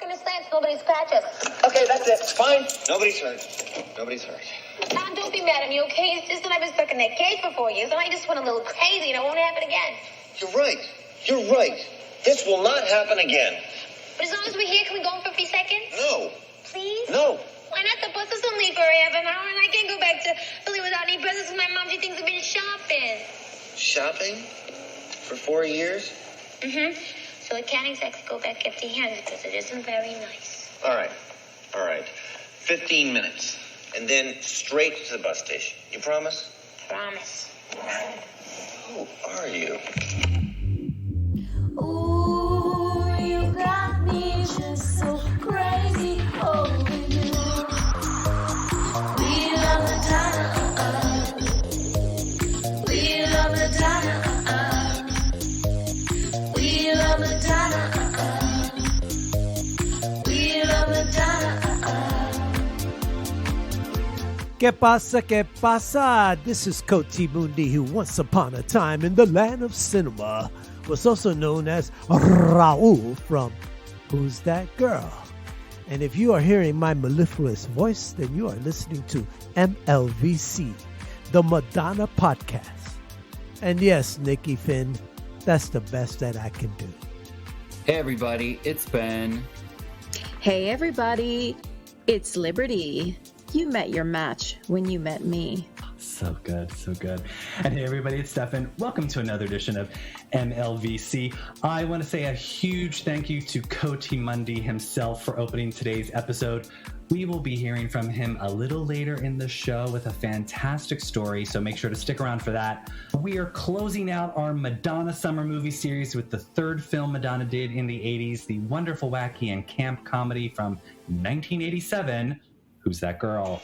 in the slants, nobody scratches. Okay, that's it. It's fine. Nobody's hurt. Nobody's hurt. Tom, don't be mad at me, okay? It's just that I've been stuck in that cage for 4 years, and I just went a little crazy, and it won't happen again. You're right. You're right. This will not happen again. But as long as we're here, can we go in 50 seconds? No. Please? No. Why not? The bus doesn't leave for half an hour, and I can't go back to Philly without any presents with my mom. She thinks I've been shopping. Shopping? For 4 years? Mm-hmm. So it can't exactly go back empty-handed because it isn't very nice. All right. 15 minutes. And then straight to the bus station. You promise? Promise. Who are you? Ooh, you got me just so crazy over you. We love Madonna. We love Madonna. We love Madonna. We love Madonna. Que pasa, que pasa? This is Coati Mundi, who once upon a time in the land of cinema was also known as Raoul from Who's That Girl? And if you are hearing my mellifluous voice, then you are listening to MLVC, the Madonna podcast. And yes, Nikki Finn, that's the best that I can do. Hey everybody, it's Ben. Hey everybody, it's Liberty. You met your match when you met me. So good, so good. And hey everybody, it's Stefan. Welcome to another edition of MLVC. I want to say a huge thank you to Coati Mundi himself for opening today's episode. We will be hearing from him a little later in the show with a fantastic story, so make sure to stick around for that. We are closing out our Madonna Summer Movie Series with the third film Madonna did in the 80s, the wonderful, wacky, and camp comedy from 1987, Who's That Girl?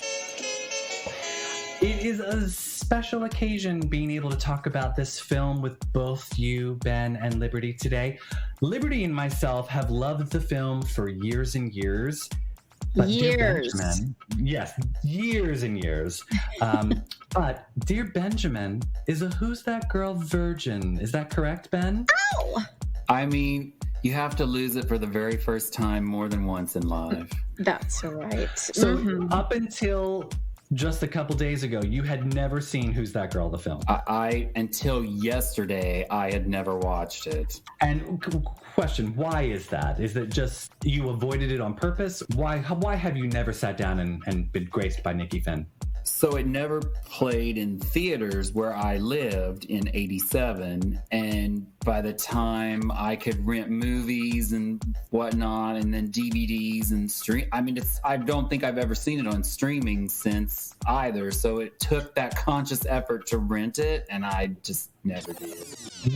It is a special occasion being able to talk about this film with both you, Ben, and Liberty today. Liberty and myself have loved the film for years and years. But years. Dear Benjamin, yes, years and years. But Dear Benjamin is a Who's That Girl virgin. Is that correct, Ben? Ow! I mean, you have to lose it for the very first time more than once in life. That's right. So up until just a couple days ago, you had never seen Who's That Girl, the film. I until yesterday, I had never watched it. And question, why is that? Is it just you avoided it on purpose? Why have you never sat down and been graced by Nikki Finn? So it never played in theaters where I lived in 87. And by the time I could rent movies and whatnot, and then DVDs and stream, I don't think I've ever seen it on streaming since either. So it took that conscious effort to rent it, and I just never did.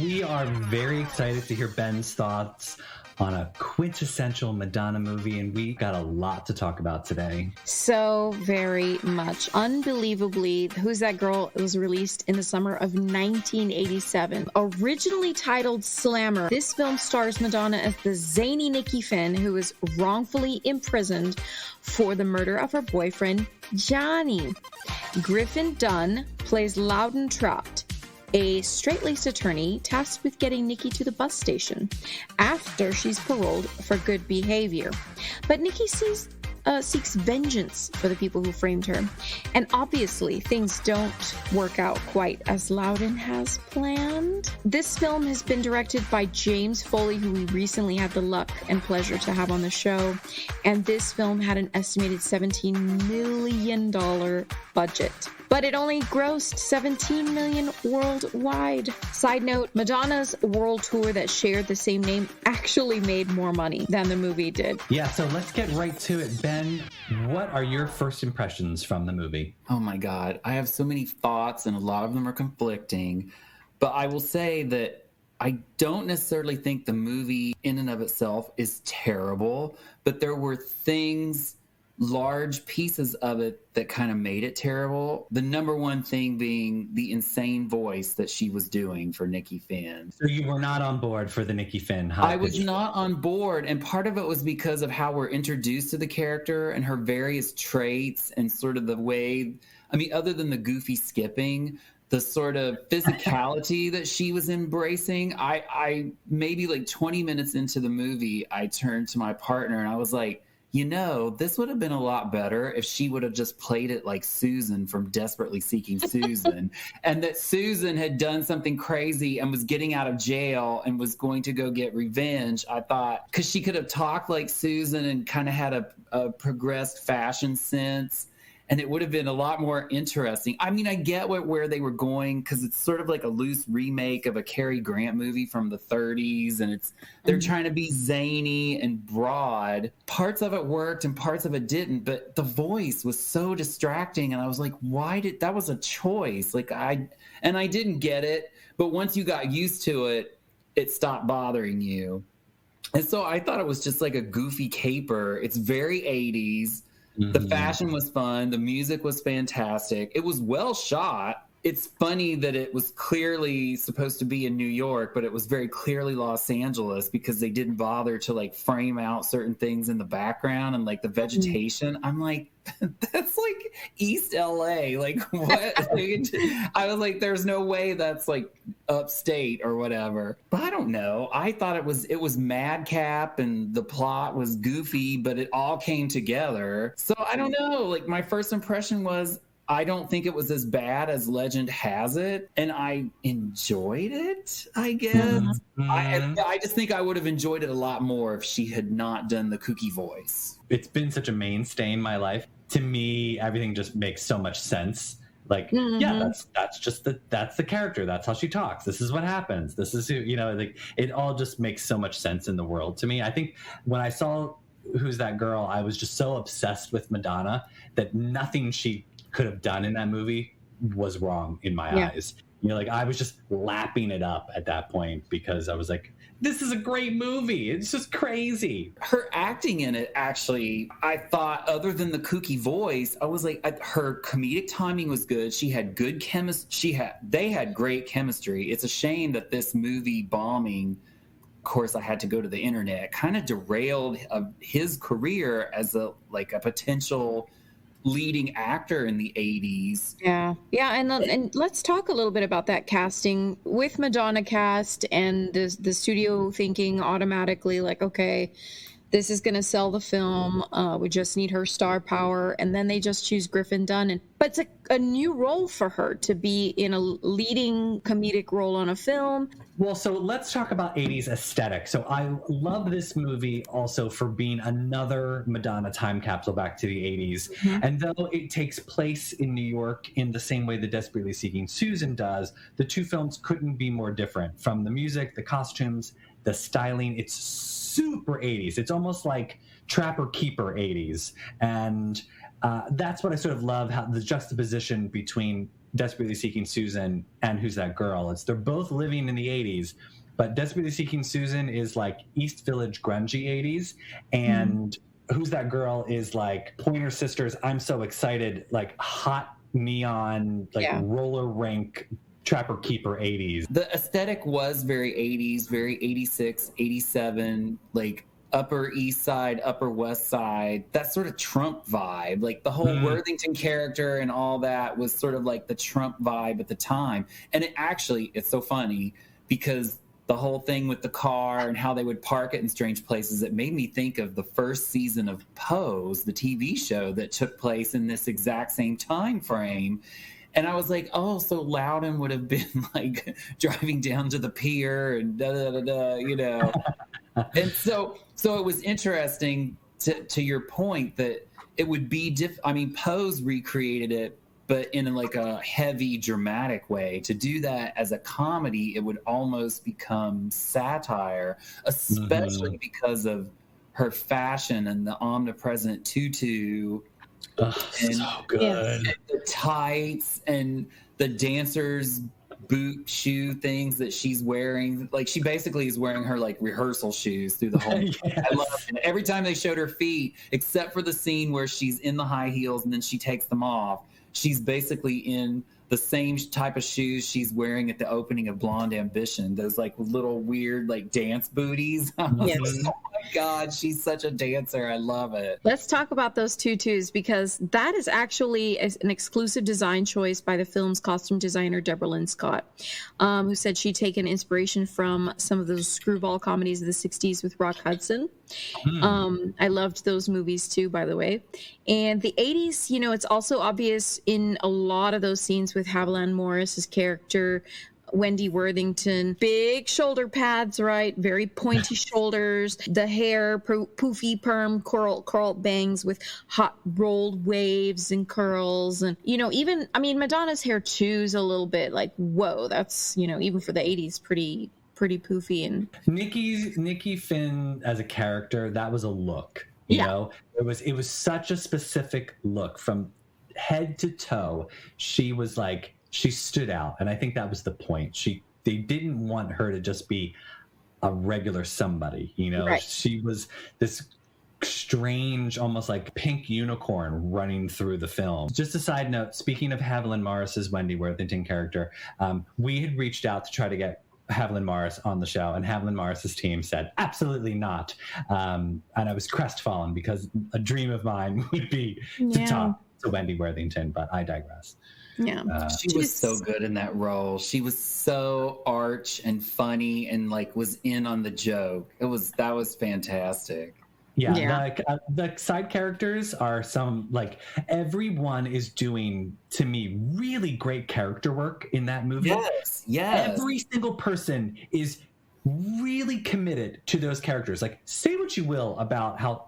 We are very excited to hear Ben's thoughts on a quintessential Madonna movie, and we got a lot to talk about today. So very much. Unbelievably, Who's That Girl was released in the summer of 1987. Originally titled Slammer, this film stars Madonna as the zany Nikki Finn, who is wrongfully imprisoned for the murder of her boyfriend, Johnny. Griffin Dunn plays Loudon Trout, a straight-laced attorney tasked with getting Nikki to the bus station after she's paroled for good behavior. But Nikki seeks vengeance for the people who framed her. And obviously, things don't work out quite as Loudon has planned. This film has been directed by James Foley, who we recently had the luck and pleasure to have on the show. And this film had an estimated $17 million budget. But it only grossed $17 million worldwide. Side note, Madonna's world tour that shared the same name actually made more money than the movie did. Yeah, so let's get right to it. Ben, what are your first impressions from the movie? Oh my God. I have so many thoughts, and a lot of them are conflicting. But I will say that I don't necessarily think the movie in and of itself is terrible, but there were things, large pieces of it, that kind of made it terrible. The number one thing being the insane voice that she was doing for Nikki Finn. So you were not on board for the Nikki Finn? I was not on board, and part of it was because of how we're introduced to the character and her various traits and sort of the way, other than the goofy skipping, the sort of physicality that she was embracing. I maybe like 20 minutes into the movie, I turned to my partner and I was like, this would have been a lot better if she would have just played it like Susan from Desperately Seeking Susan, and that Susan had done something crazy and was getting out of jail and was going to go get revenge. I thought, because she could have talked like Susan and kind of had a progressed fashion sense, and it would have been a lot more interesting. I mean, I get where they were going, because it's sort of like a loose remake of a Cary Grant movie from the 30s, and they're trying to be zany and broad. Parts of it worked and parts of it didn't, but the voice was so distracting, and I was like, that was a choice. Like I didn't get it, but once you got used to it, it stopped bothering you. And so I thought it was just like a goofy caper. It's very 80s. The fashion was fun. The music was fantastic. It was well shot. It's funny that it was clearly supposed to be in New York, but it was very clearly Los Angeles, because they didn't bother to like frame out certain things in the background and like the vegetation. I'm like, that's like East LA. Like what? I was like, there's no way that's like upstate or whatever. But I don't know. I thought it was madcap and the plot was goofy, but it all came together. So I don't know. Like my first impression was, I don't think it was as bad as legend has it, and I enjoyed it, I guess. I just think I would have enjoyed it a lot more if she had not done the kooky voice. It's been such a mainstay in my life. To me, everything just makes so much sense. Like, yeah, that's the character. That's how she talks. This is what happens. This is who, like it all just makes so much sense in the world to me. I think when I saw Who's That Girl, I was just so obsessed with Madonna that nothing she could have done in that movie was wrong in my eyes. Like I was just lapping it up at that point, because I was like, this is a great movie. It's just crazy. Her acting in it, actually, I thought, other than the kooky voice, I was like, her comedic timing was good. She had good chemistry. They had great chemistry. It's a shame that this movie bombing, of course, I had to go to the internet, kind of derailed his career as a potential leading actor in the 80s. Yeah, and let's talk a little bit about that casting with Madonna cast, and the studio thinking automatically like, okay, this is going to sell the film. We just need her star power, and then they just choose Griffin Dunne. But it's a new role for her to be in a leading comedic role on a film. Well, so let's talk about 80s aesthetic. So I love this movie also for being another Madonna time capsule back to the 80s. And though it takes place in New York in the same way that Desperately Seeking Susan does, the two films couldn't be more different. From the music, the costumes, the styling, it's super 80s. It's almost like Trapper Keeper 80s. And that's what I sort of love, how the juxtaposition between Desperately Seeking Susan and Who's That Girl. They're both living in the 80s, but Desperately Seeking Susan is like East Village grungy 80s, and Who's That Girl is like Pointer Sisters, I'm so excited, like hot neon, like roller rink Trapper Keeper 80s. The aesthetic was very 80s, very 86, 87, like Upper East Side, Upper West Side, that sort of Trump vibe. Like the whole Worthington character and all that was sort of like the Trump vibe at the time. And it's so funny, because the whole thing with the car and how they would park it in strange places, it made me think of the first season of Pose, the TV show that took place in this exact same time frame. And I was like, oh, so Loudon would have been like driving down to the pier and And so it was interesting to your point that it would be Pose recreated it, but in like a heavy dramatic way. To do that as a comedy, it would almost become satire, especially because of her fashion and the omnipresent tutu. And so good. And the tights and the dancers' boot shoe things that she's wearing. Like she basically is wearing her like rehearsal shoes through the whole I love it. Every time they showed her feet, except for the scene where she's in the high heels and then she takes them off, she's basically in the same type of shoes she's wearing at the opening of Blonde Ambition. Those like little weird like dance booties. Oh my God, she's such a dancer. I love it. Let's talk about those tutus, because that is actually an exclusive design choice by the film's costume designer, Deborah Lynn Scott, who said she'd taken inspiration from some of those screwball comedies of the 60s with Rock Hudson. I loved those movies too, by the way. And the 80s, you know, it's also obvious in a lot of those scenes with Haviland Morris's character, Wendy Worthington, big shoulder pads, right? Very pointy shoulders, the hair, poofy perm, curl bangs with hot rolled waves and curls. And, you know, even, I mean, Madonna's hair too is a little bit like, whoa, that's, you know, even for the 80s, pretty poofy. And Nikki Finn as a character, that was a look. You know, it was such a specific look from head to toe. She was like, she stood out, and I think that was the point. They didn't want her to just be a regular somebody, you know. Right. She was this strange, almost like pink unicorn running through the film. Just a side note, speaking of Haviland Morris's Wendy Worthington character, we had reached out to try to get Haviland Morris on the show, and Haviland Morris's team said absolutely not. And I was crestfallen, because a dream of mine would be to talk to Wendy Worthington, but I digress. Yeah, she was so good in that role. She was so arch and funny, and like was in on the joke. That was fantastic. Yeah. The side characters are some, like, everyone is doing, to me, really great character work in that movie. Yes. Every single person is really committed to those characters. Like, say what you will about how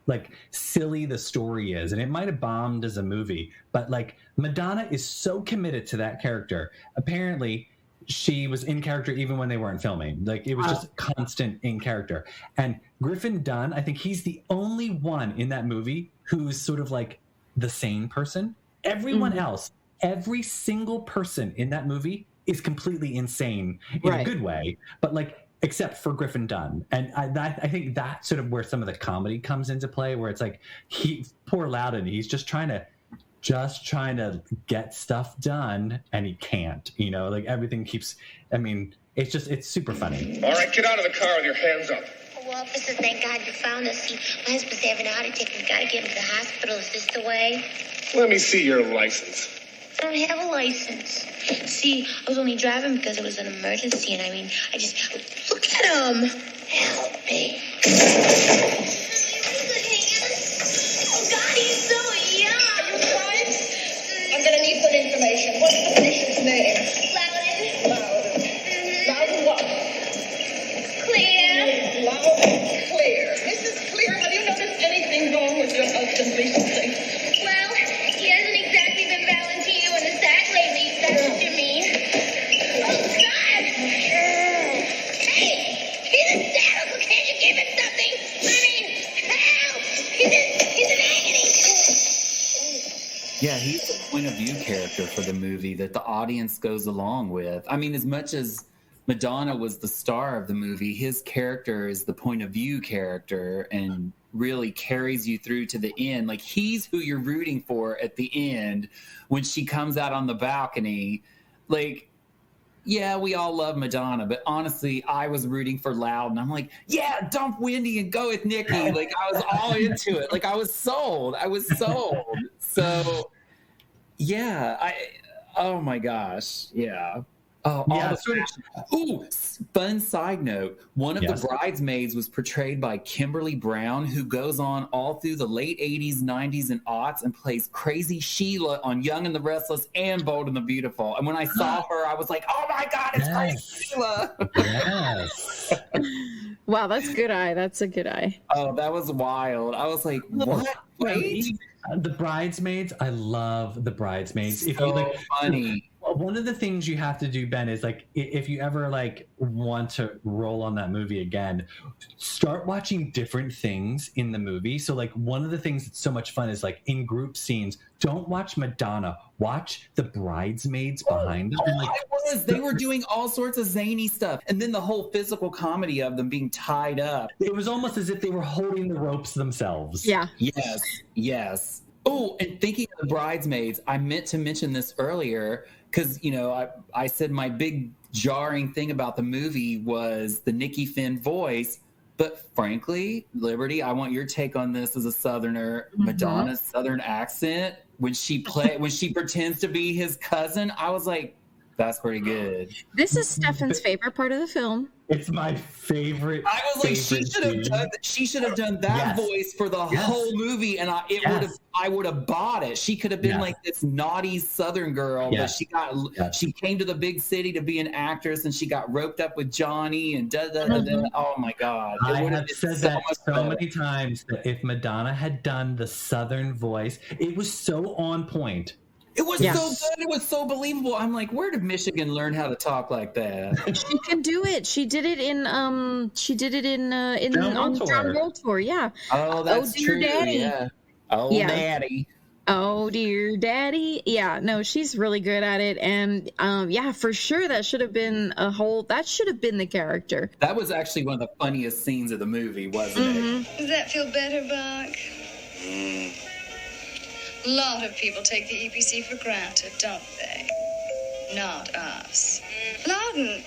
like silly the story is, and it might have bombed as a movie, but like Madonna is so committed to that character. Apparently she was in character even when they weren't filming. Like, it was just constant in character. And Griffin Dunn, I think he's the only one in that movie who's sort of like the sane person. Everyone else, every single person in that movie is completely insane in a good way, but like, except for Griffin Dunn. And I think that's sort of where some of the comedy comes into play, where it's like, poor Loudon, he's just trying to get stuff done, and he can't, you know, like everything keeps, I mean, it's super funny. All right, get out of the car with your hands up. Well, officer, thank God you found us. See, my husband's having a heart attack. We've got to get him to the hospital. Is this the way? Let me see your license. I don't have a license. See, I was only driving because it was an emergency, and I mean, I just... Look at him! Help me. Oh, God, he's so young! Are you fine? I'm going to need some information. What's the patient's name? Loudon. Loudon what? Clear. Loudon Clear. Mrs. Clear, have you noticed anything wrong with your husband recently? Well, he hasn't exactly been balanced to you in the sack lately, if that's what you mean. Oh, God! Hey, he's hysterical. Can't you give him something? I mean, help! He's in agony. Yeah, he's the point of view character for the movie that the audience goes along with. I mean, as much as Madonna was the star of the movie, his character is the point of view character and really carries you through to the end. Like, he's who you're rooting for at the end when she comes out on the balcony. Like, yeah, we all love Madonna, but honestly, I was rooting for Loudon. I'm like, yeah, dump Wendy and go with Nikki. Like, I was all into it. Like, I was sold. So, yeah, oh my gosh, yeah. Oh, ooh, fun side note. One of the bridesmaids was portrayed by Kimberly Brown, who goes on all through the late 80s, 90s, and aughts and plays crazy Sheila on Young and the Restless and Bold and the Beautiful. And when I saw her, I was like, oh my God, it's crazy Sheila. Yes. Wow, that's good eye. That's a good eye. Oh, that was wild. I was like, what? Wait. The Bridesmaids, I love the Bridesmaids. So if you like, funny. One of the things you have to do, Ben, is like, if you ever like want to roll on that movie again, start watching different things in the movie. So like, one of the things that's so much fun is like, in group scenes, don't watch Madonna, watch the bridesmaids behind them. Like, they were doing all sorts of zany stuff, and then the whole physical comedy of them being tied up. It was almost as if they were holding the ropes themselves. Yeah. Yes. Oh, and thinking of the bridesmaids, I meant to mention this earlier because, you know, I said my big jarring thing about the movie was the Nikki Finn voice. But frankly, Liberty, I want your take on this as a Southerner. Madonna's Southern accent, when she pretends to be his cousin, I was like, that's pretty good. This is Stefan's favorite part of the film. It's my favorite. I was like, she should have done that voice for the whole movie, and I would have bought it. She could have been like this naughty Southern girl, but she came to the big city to be an actress, and she got roped up with Johnny and Oh my God! I have said that so many times that if Madonna had done the Southern voice, it was so on point. It was so good. It was so believable. I'm like, where did Michigan learn how to talk like that? She can do it. She did it in on the Drum Roll Tour. Yeah. Oh, that's Dear true. Daddy. Yeah. Oh, Yeah. Daddy. Oh dear daddy. Yeah, no, she's really good at it. And for sure that should have been the character. That was actually one of the funniest scenes of the movie, wasn't it? Does that feel better, Buck? A lot of people take the EPC for granted, don't they? Not us. Loudon,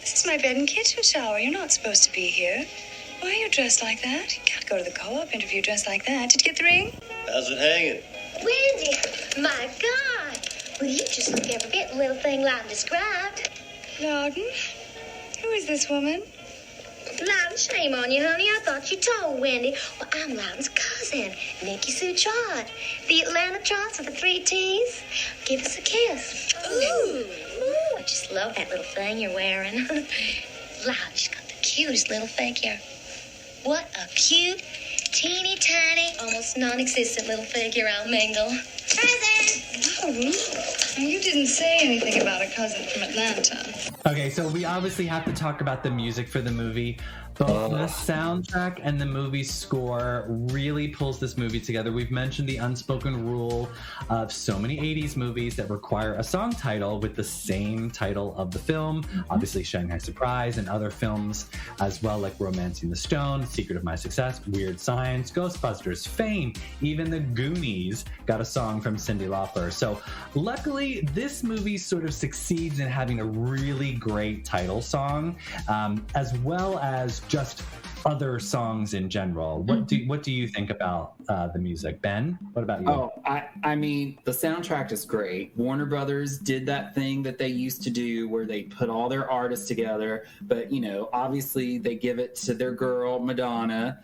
this is my bed and kitchen shower. You're not supposed to be here. Why are you dressed like that? You can't go to the co-op interview dressed like that. Did you get the ring? How's it hanging? Wendy, my God. Well, you just look every bit the little thing Loudon described. Loudon? Who is this woman? Loudon, shame on you, honey. I thought you told Wendy. Well, I'm Loudon's cousin, Nikki Sue Trot. The Atlanta Trots with the 3 T's. Give us a kiss. Ooh. I just love that little thing you're wearing. Loudon's got the cutest little figure. What a cute, teeny tiny, almost non-existent little figure, I'll mingle. Present! Loudon, you didn't say anything about a cousin from Atlanta. Okay, so we obviously have to talk about the music for the movie. Both the soundtrack and the movie score really pulls this movie together. We've mentioned the unspoken rule of so many 80s movies that require a song title with the same title of the film. Obviously, Shanghai Surprise and other films as well, like Romancing the Stone, Secret of My Success, Weird Science, Ghostbusters, Fame, even the Goonies got a song from Cyndi Lauper. So luckily, this movie sort of succeeds in having a really great title song, as well as just other songs in general. What do you think about the music, Ben? What about you? Oh, I mean, the soundtrack is great. Warner Brothers did that thing that they used to do where they put all their artists together, but obviously they give it to their girl Madonna.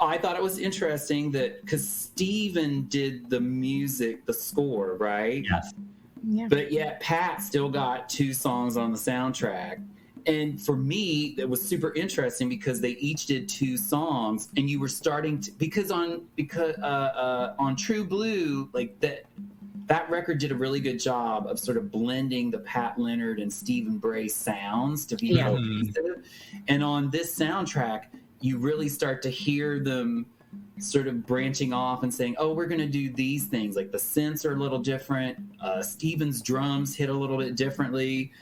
I thought it was interesting that because Steven did the music, the score, right? Yes. Yeah. But yet Pat still got 2 songs on the soundtrack. And for me, it was super interesting because they each did 2 songs, and you were starting to because on True Blue, like that record did a really good job of sort of blending the Pat Leonard and Stephen Bray sounds to be cohesive. And on this soundtrack, you really start to hear them sort of branching off and saying, oh, we're going to do these things. Like the synths are a little different. Steven's drums hit a little bit differently.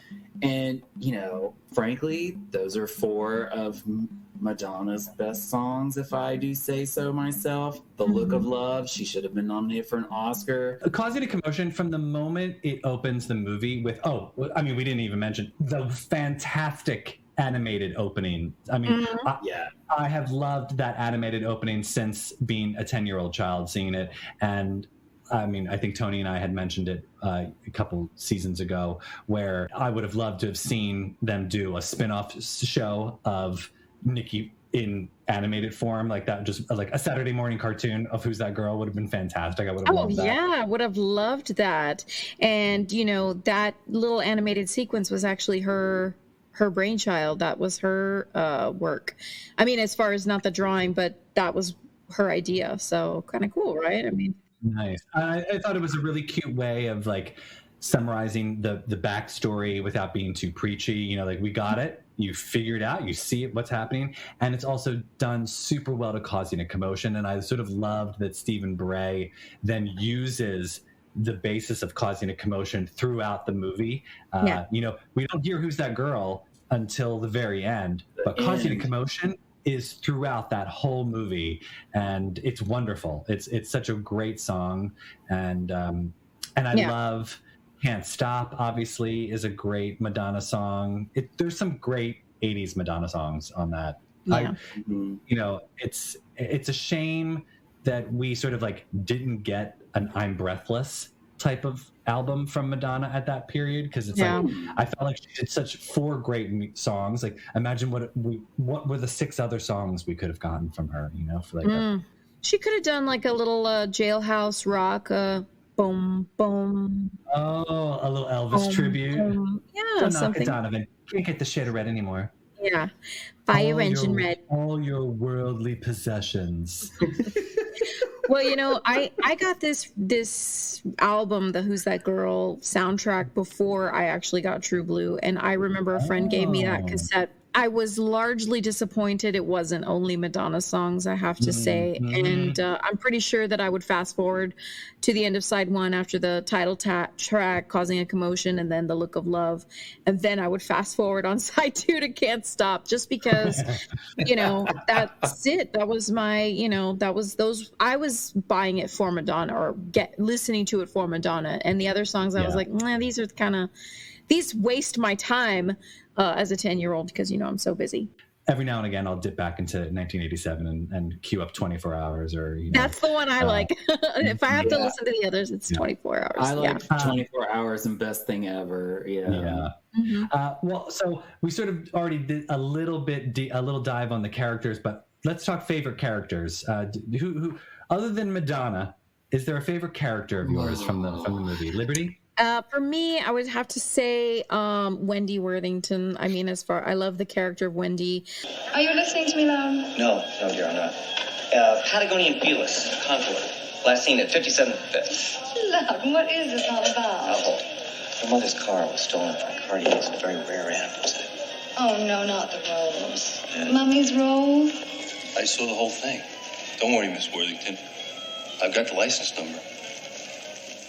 And, frankly, those are 4 of Madonna's best songs, if I do say so myself. The Look of Love, she should have been nominated for an Oscar. Causing a commotion from the moment it opens the movie with, we didn't even mention the fantastic animated opening. I mean, I have loved that animated opening since being a 10-year-old child, seeing it. And I mean, I think Tony and I had mentioned it a couple seasons ago, where I would have loved to have seen them do a spin-off show of Nikki in animated form, like that, just like a Saturday morning cartoon of Who's That Girl would have been fantastic. I would have loved that. Yeah, would have loved that. And, that little animated sequence was actually her brainchild. That was her work. I mean, as far as not the drawing, but that was her idea. So kind of cool, right? I mean, nice. I thought it was a really cute way of like summarizing the backstory without being too preachy. Like, we got it. You figure it out. You see it, what's happening. And it's also done super well to causing a commotion. And I sort of loved that Stephen Bray then uses the basis of causing a commotion throughout the movie. We don't hear Who's That Girl until the very end, but causing a commotion is throughout that whole movie, and it's wonderful. It's such a great song, and I love Can't Stop. Obviously, is a great Madonna song. There's some great 80s Madonna songs on that Yeah. It's a shame that we sort of like didn't get an I'm Breathless type of album from Madonna at that period, because it's like I felt like she did such 4 great songs. Like imagine what were the 6 other songs we could have gotten from her, for like she could have done like a little jailhouse rock, boom boom. Oh, a little Elvis Boom, tribute. boom. Yeah, Don't knock something. it, Donovan. Can't get the shit red anymore. Yeah, Fire Engine Red. All your worldly possessions. Well, I got this album, the Who's That Girl soundtrack, before I actually got True Blue, and I remember a friend gave me that cassette. I was largely disappointed it wasn't only Madonna songs, I have to say. And I'm pretty sure that I would fast forward to the end of side 1 after the title track, Causing a Commotion, and then The Look of Love. And then I would fast forward on side 2 to Can't Stop, just because, that's it. That was my, I was buying it for Madonna, or listening to it for Madonna. And the other songs, I was like, these are these waste my time as a 10-year-old, because, I'm so busy. Every now and again, I'll dip back into 1987 and queue up 24 Hours, or that's the one I like. If I have to listen to the others, it's 24 Hours. I like 24 Hours and Best Thing Ever. Yeah. Well, so we sort of already did a little dive on the characters, but let's talk favorite characters. Who other than Madonna, is there a favorite character of yours from the movie? Liberty? For me, I would have to say Wendy Worthington. I mean, I love the character of Wendy. Are you listening to me, Loudon? No, dear, I'm not. Patagonian Fearless, Contour. Last seen at 57th Fifth. Loudon, what is this all about? Raoul. Your mother's car was stolen from Cartier's at a very rare end. Oh, no, not the Rolls. Mummy's Rolls? I saw the whole thing. Don't worry, Miss Worthington. I've got the license number.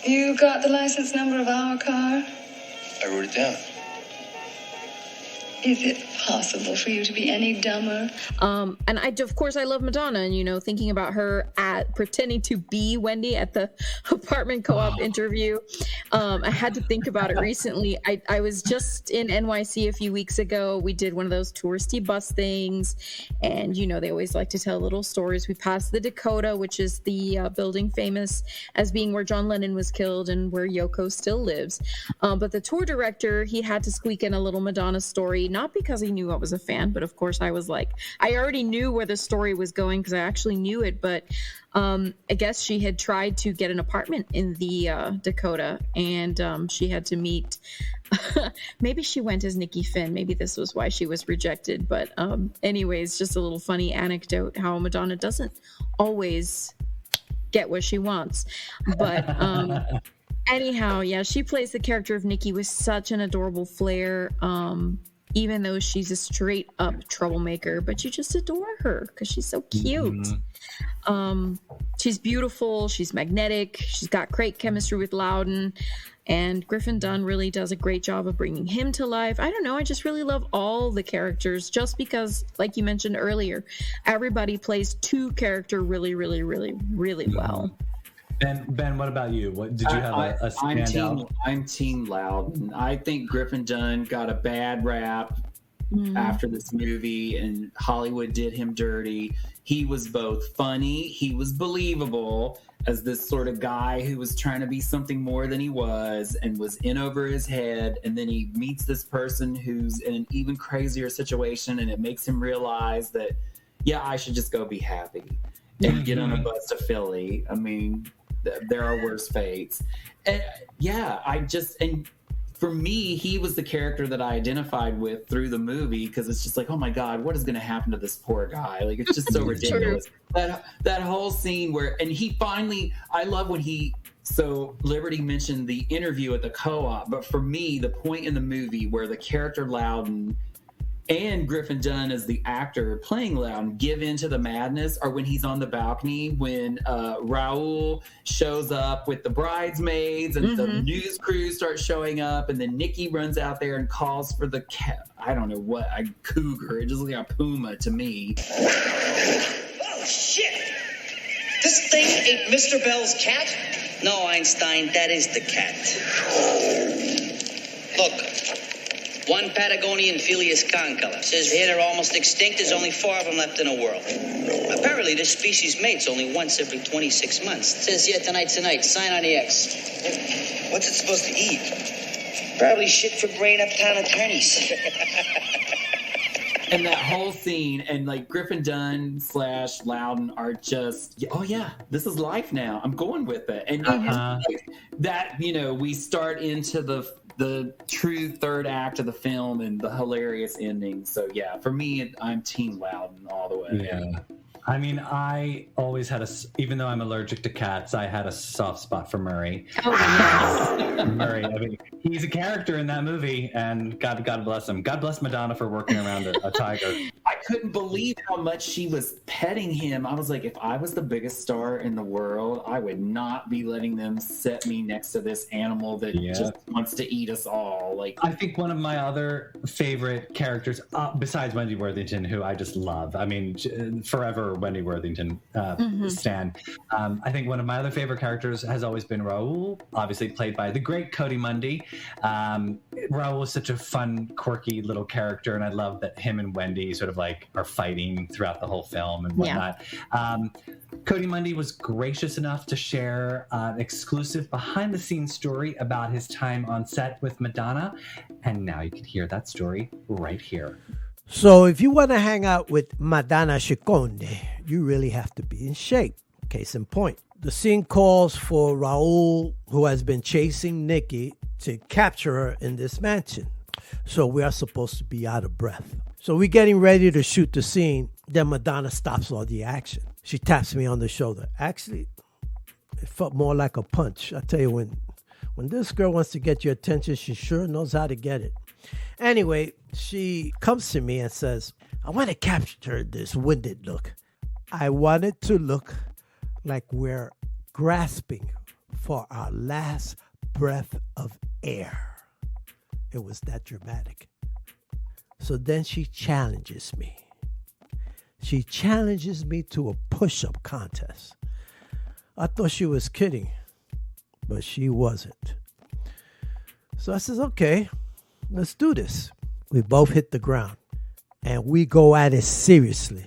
You got the license number of our car? I wrote it down. Is it possible for you to be any dumber? And of course, I love Madonna, and, thinking about her pretending to be Wendy at the apartment co-op interview. I had to think about it recently. I was just in NYC a few weeks ago. We did one of those touristy bus things, and, they always like to tell little stories. We passed the Dakota, which is the building famous as being where John Lennon was killed and where Yoko still lives. But the tour director, he had to squeak in a little Madonna story, not because he knew I was a fan, but of course I was like, I already knew where the story was going because I actually knew it. But I guess she had tried to get an apartment in the Dakota, and she had to meet, maybe she went as Nikki Finn. Maybe this was why she was rejected. But anyways, just a little funny anecdote how Madonna doesn't always get what she wants. But anyhow, yeah, she plays the character of Nikki with such an adorable flair. Even though she's a straight up troublemaker, but you just adore her because she's so cute. She's beautiful. She's magnetic. She's got great chemistry with Loudon, and Griffin Dunne really does a great job of bringing him to life. I don't know. I just really love all the characters just because, like you mentioned earlier, everybody plays two character really, really, really, really well. Ben, what about you? What did you have a standout? I'm Team Loudon. I think Griffin Dunne got a bad rap after this movie, and Hollywood did him dirty. He was both funny, he was believable as this sort of guy who was trying to be something more than he was and was in over his head, and then he meets this person who's in an even crazier situation, and it makes him realize that, yeah, I should just go be happy and get on a bus to Philly. I mean, there are worse fates. And for me, he was the character that I identified with through the movie, because it's just like, oh my God, what is going to happen to this poor guy? Like, it's just so ridiculous. That whole scene where, and he finally, I love when so Liberty mentioned the interview at the co-op, but for me, the point in the movie where the character Loudon and Griffin Dunne as the actor playing Loudon give into the madness are when he's on the balcony, when Raoul shows up with the bridesmaids and the news crew starts showing up, and then Nikki runs out there and calls for the I don't know what, a cougar. It just looks like a puma to me. Oh, shit! This thing ate Mr. Bell's cat? No, Einstein, that is the cat. Look. One Patagonian Felius concolor. Says here they're almost extinct. There's only 4 of them left in the world. Apparently, this species mates only once every 26 months. It says here tonight, sign on the X. What's it supposed to eat? Probably shit for brain uptown attorneys. And that whole scene, and like Griffin Dunn / Loudon are just, oh yeah, this is life now. I'm going with it. And like, that, we start into the true third act of the film and the hilarious ending. So yeah, for me, I'm Team Loudon all the way. Yeah. I mean, I always had even though I'm allergic to cats, I had a soft spot for Murray. Oh, yes. Murray, I mean, he's a character in that movie, and God bless him. God bless Madonna for working around a tiger. I couldn't believe how much she was petting him. I was like, if I was the biggest star in the world, I would not be letting them set me next to this animal that just wants to eat us all. Like, I think one of my other favorite characters, besides Wendy Worthington, who I just love. I mean, forever Wendy Worthington stan. I think one of my other favorite characters has always been Raoul, obviously played by the great Coati Mundi. Raoul is such a fun, quirky little character, and I love that him and Wendy sort of like are fighting throughout the whole film and whatnot. Coati Mundi was gracious enough to share an exclusive behind-the-scenes story about his time on set with Madonna, and now you can hear that story right here. So if you want to hang out with Madonna Sciconde, you really have to be in shape. Case in point, the scene calls for Raoul, who has been chasing Nikki, to capture her in this mansion. So we are supposed to be out of breath. So we're getting ready to shoot the scene. Then Madonna stops all the action. She taps me on the shoulder. Actually, it felt more like a punch. I tell you, when this girl wants to get your attention, she sure knows how to get it. Anyway, she comes to me and says, I want to capture this winded look. I want it to look like we're grasping for our last breath of air. It was that dramatic. So then she challenges me. She challenges me to a push-up contest. I thought she was kidding, but she wasn't. So I says, okay, let's do this. We both hit the ground and we go at it seriously,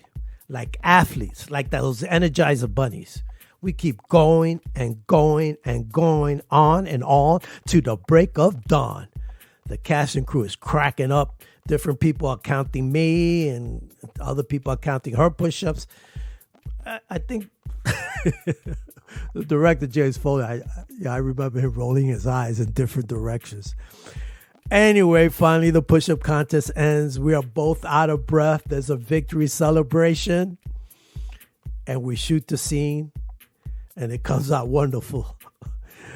like athletes, like those Energizer bunnies. We keep going and going and going on and on to the break of dawn. The cast and crew is cracking up. Different people are counting me and other people are counting her push-ups. I think the director, James Foley, I remember him rolling his eyes in different directions. Anyway, finally, the push-up contest ends. We are both out of breath. There's a victory celebration. And we shoot the scene. And it comes out wonderful.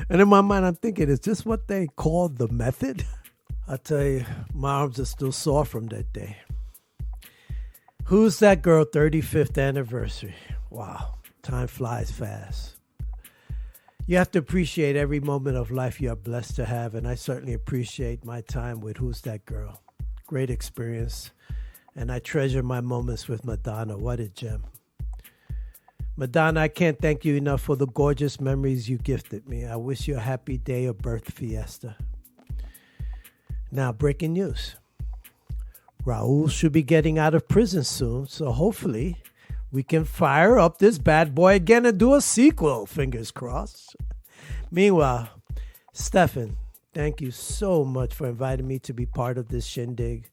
And in my mind, I'm thinking, is this what they call the method? I tell you, my arms are still sore from that day. Who's That Girl 35th anniversary? Wow, time flies fast. You have to appreciate every moment of life you are blessed to have, and I certainly appreciate my time with Who's That Girl. Great experience, and I treasure my moments with Madonna. What a gem. Madonna, I can't thank you enough for the gorgeous memories you gifted me. I wish you a happy day of birth fiesta. Now, breaking news. Raoul should be getting out of prison soon, so hopefully we can fire up this bad boy again and do a sequel. Fingers crossed. Meanwhile, Stefan, thank you so much for inviting me to be part of this shindig.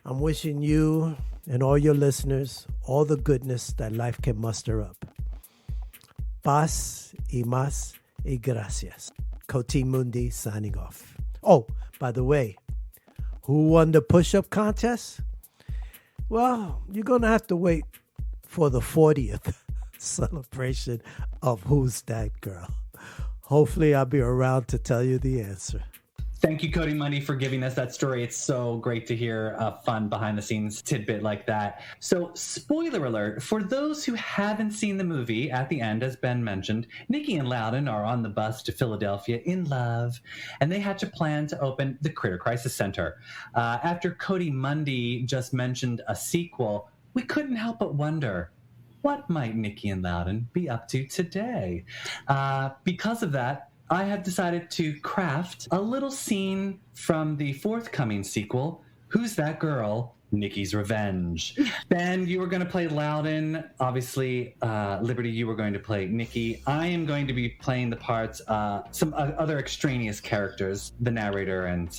I'm wishing you and all your listeners all the goodness that life can muster up. Paz y más y gracias. Coati Mundi signing off. Oh, by the way, who won the push-up contest? Well, you're going to have to wait for the 40th celebration of Who's That Girl. Hopefully, I'll be around to tell you the answer. Thank you, Coati Mundi, for giving us that story. It's so great to hear a fun behind-the-scenes tidbit like that. So, spoiler alert, for those who haven't seen the movie, at the end, as Ben mentioned, Nikki and Loudon are on the bus to Philadelphia in love, and they hatch a plan to open the Critter Crisis Center. After Coati Mundi just mentioned a sequel, we couldn't help but wonder, what might Nikki and Loudon be up to today? Because of that, I have decided to craft a little scene from the forthcoming sequel, Who's That Girl? Nikki's Revenge. Ben, you were going to play Loudon. Obviously, Liberty, you were going to play Nikki. I am going to be playing the parts, some other extraneous characters, the narrator, and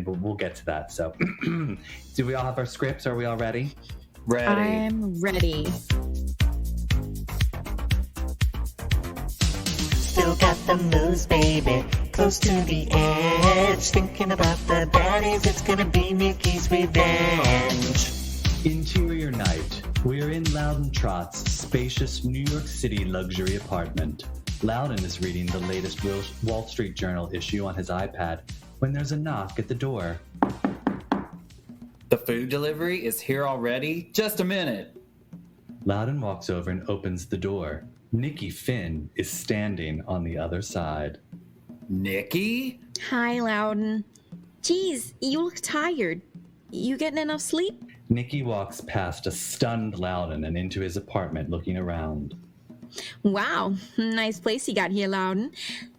we'll get to that. So, do we all have our scripts? Are we all ready? Ready. I'm ready. Still got the moves, baby, close to the edge. Thinking about the baddies, it's gonna be Nikki's Revenge. Interior night. We're in Loudon Trott's spacious New York City luxury apartment. Loudon is reading the latest Wall Street Journal issue on his iPad when there's a knock at the door. The food delivery is here already? Just a minute. Loudon walks over and opens the door. Nikki Finn is standing on the other side. Nikki? Hi, Loudon. Geez, you look tired. You getting enough sleep? Nikki walks past a stunned Loudon and into his apartment looking around. Wow, nice place you got here, Loudon.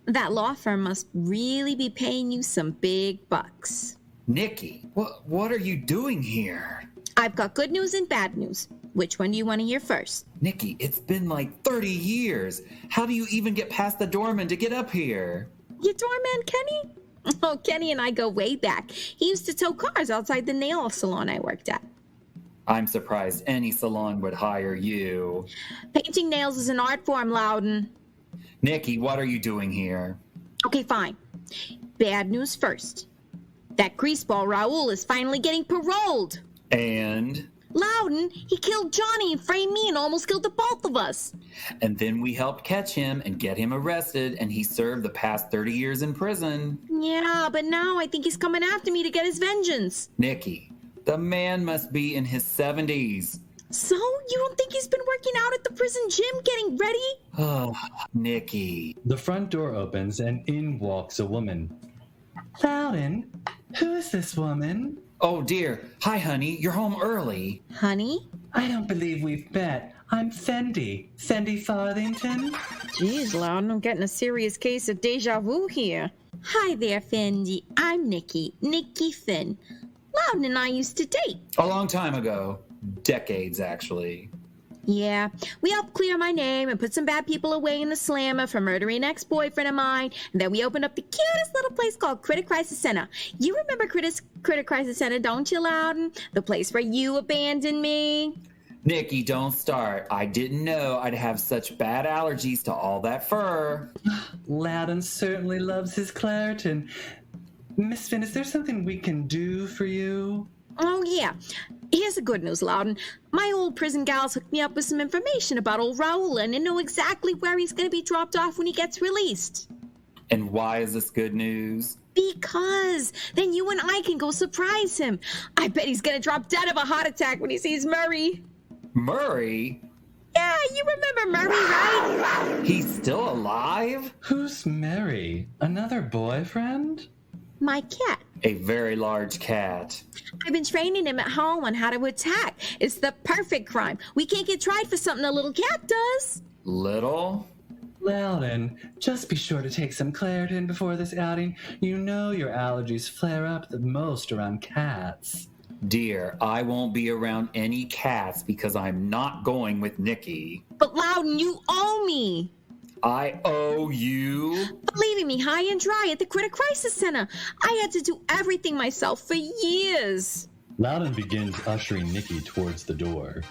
That law firm must really be paying you some big bucks. Nikki, what are you doing here? I've got good news and bad news. Which one do you want to hear first? Nikki, it's been like 30 years. How do you even get past the doorman to get up here? Your doorman, Kenny? Oh, Kenny and I go way back. He used to tow cars outside the nail salon I worked at. I'm surprised any salon would hire you. Painting nails is an art form, Loudon. Nikki, what are you doing here? Okay, fine. Bad news first. That greaseball Raoul is finally getting paroled. And? Loudon, he killed Johnny and framed me and almost killed the both of us. And then we helped catch him and get him arrested, and he served the past 30 years in prison. Yeah, but now I think he's coming after me to get his vengeance. Nikki, the man must be in his 70s. So, you don't think he's been working out at the prison gym getting ready? Oh, Nikki. The front door opens and in walks a woman. Loudon, who is this woman? Oh, dear. Hi, honey. You're home early. Honey? I don't believe we've met. I'm Fendi Farthington. Jeez, Loudon, I'm getting a serious case of deja vu here. Hi there, Fendi. I'm Nikki Finn. Loudon and I used to date. A long time ago. Decades, actually. Yeah, we helped clear my name and put some bad people away in the slammer for murdering an ex-boyfriend of mine, and then we opened up the cutest little place called Critter Crisis Center. You remember Critter Crisis Center, don't you, Loudon? The place where you abandoned me? Nikki, don't start. I didn't know I'd have such bad allergies to all that fur. Loudon certainly loves his Claritin. Miss Finn, is there something we can do for you? Oh, yeah. Here's the good news, Loudon. My old prison gals hooked me up with some information about old Raoul and know exactly where he's going to be dropped off when he gets released. And why is this good news? Because then you and I can go surprise him. I bet he's going to drop dead of a heart attack when he sees Murray. Murray? Yeah, you remember Murray, right? He's still alive? Who's Murray? Another boyfriend? My cat. A very large cat. I've been training him at home on how to attack. It's the perfect crime. We can't get tried for something a little cat does. Little? Loudon, just be sure to take some Claritin before this outing. You know your allergies flare up the most around cats. Dear, I won't be around any cats because I'm not going with Nikki. But Loudon, you owe me. I owe you? Leaving me high and dry at the Critter Crisis Center. I had to do everything myself for years. Loudon begins ushering Nikki towards the door.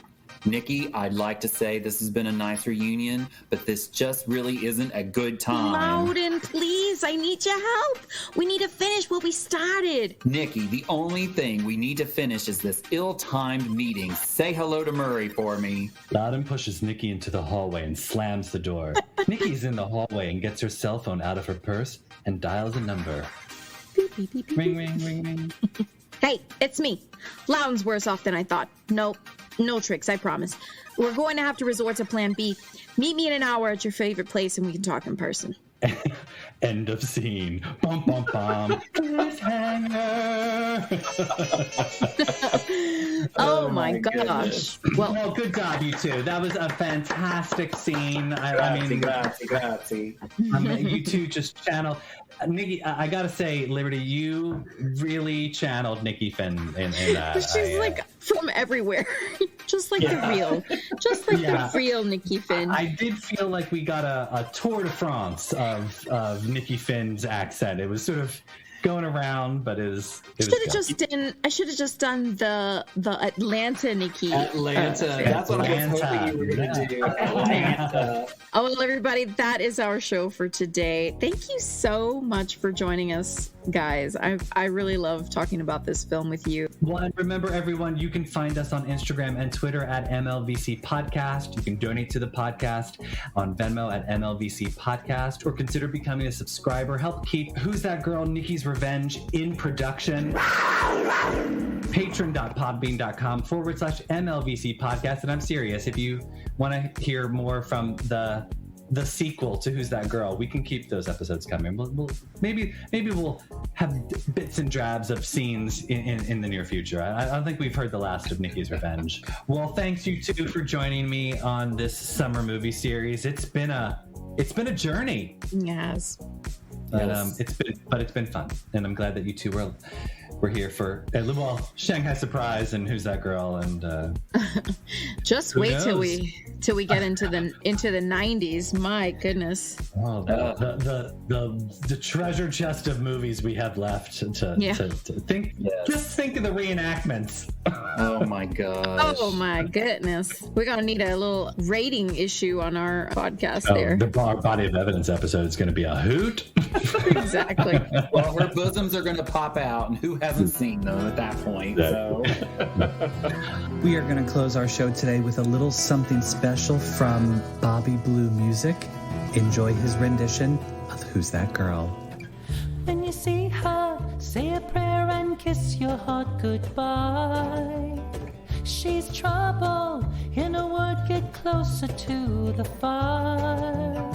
Nikki, I'd like to say this has been a nice reunion, but this just really isn't a good time. Loudon, please, I need your help. We need to finish what we started. Nikki, the only thing we need to finish is this ill-timed meeting. Say hello to Murray for me. Loudon pushes Nikki into the hallway and slams the door. Nikki's in the hallway and gets her cell phone out of her purse and dials a number. Beep, beep, beep, beep, ring, ring, ring, ring. Hey, it's me. Loudon's worse off than I thought. Nope. No tricks, I promise. We're going to have to resort to plan B. Meet me in an hour at your favorite place and we can talk in person. End of scene. Bum, bum, bum. Cliffhanger. Oh my gosh. Well, good job, you two. That was a fantastic scene. I mean, grazie. You two just channel. Nikki, I gotta say, Liberty, you really channeled Nikki Finn in that. She's like from everywhere, just like the real Nikki Finn. I did feel like we got a tour de France of Nikki Finn's accent. It was sort of going around, but I should have just done the Atlanta Nikki. Atlanta. That's what I was hoping you were going to do. Atlanta. Oh, well, everybody, that is our show for today. Thank you so much for joining us, guys. I really love talking about this film with you. Well, and remember, everyone, you can find us on Instagram and Twitter at MLVC Podcast. You can donate to the podcast on Venmo at MLVC Podcast, or consider becoming a subscriber. Help keep Who's That Girl? Nikki's Revenge in production. Patreon.podbean.com/MLVC Podcast. And I'm serious, if you want to hear more from the sequel to Who's That Girl, we can keep those episodes coming. We'll maybe we'll have bits and drabs of scenes in the near future. I don't think we've heard the last of Nikki's Revenge. Well, thanks you two for joining me on this summer movie series. It's been a journey. Yes. But it's been fun, and I'm glad that you two were here for Shanghai Surprise and Who's That Girl, and just wait till we get into the 90s. My goodness. Oh, the treasure chest of movies we have left to think. Yes. Just think of the reenactments. Oh my gosh. Oh my goodness. We're gonna need a little rating issue on our podcast there. The body of evidence episode is going to be a hoot. Exactly. Well, her bosoms are going to pop out, and who hasn't seen them at that point? So we are going to close our show today with a little something special from Bobby Blue Music. Enjoy his rendition of Who's That Girl? When you see her, say a prayer and kiss your heart goodbye. She's trouble, in a word, get closer to the fire.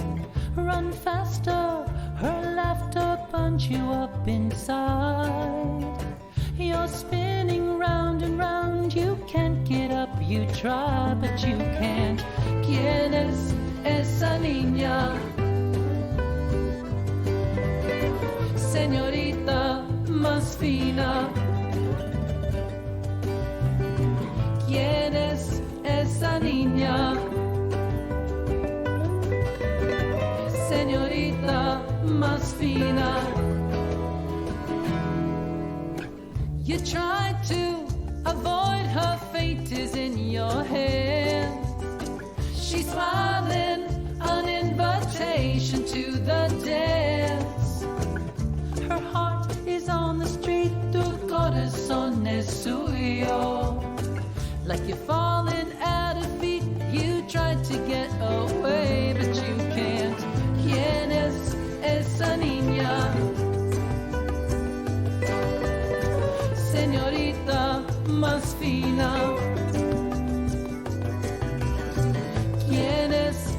Run faster, her laughter punch you up inside. You're spinning round and round, you can't get up, you try, but you can't. ¿Quién es esa niña? Señorita más fina. ¿Quién es esa niña? Señorita más fina. You try to avoid her, fate is in your hands. She's smiling, an invitation to the dance. Her heart is on the street, tu corazón es suyo. Like you're falling at her feet, you try to get away, but you can't. ¿Quién es esa niña? Señorita más fina. ¿Quién es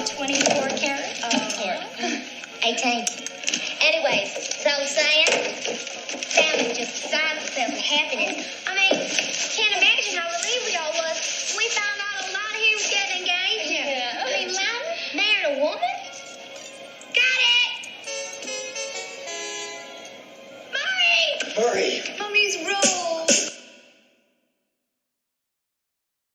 24 karat? 18. Anyways, so I'm saying, family just beside itself with happiness. I mean, can't imagine how relieved we all was when we found out a lot of here was getting engaged. Yeah. I mean, Loudon married a woman? Got it! Murray! Murray! Mommy's Raoul.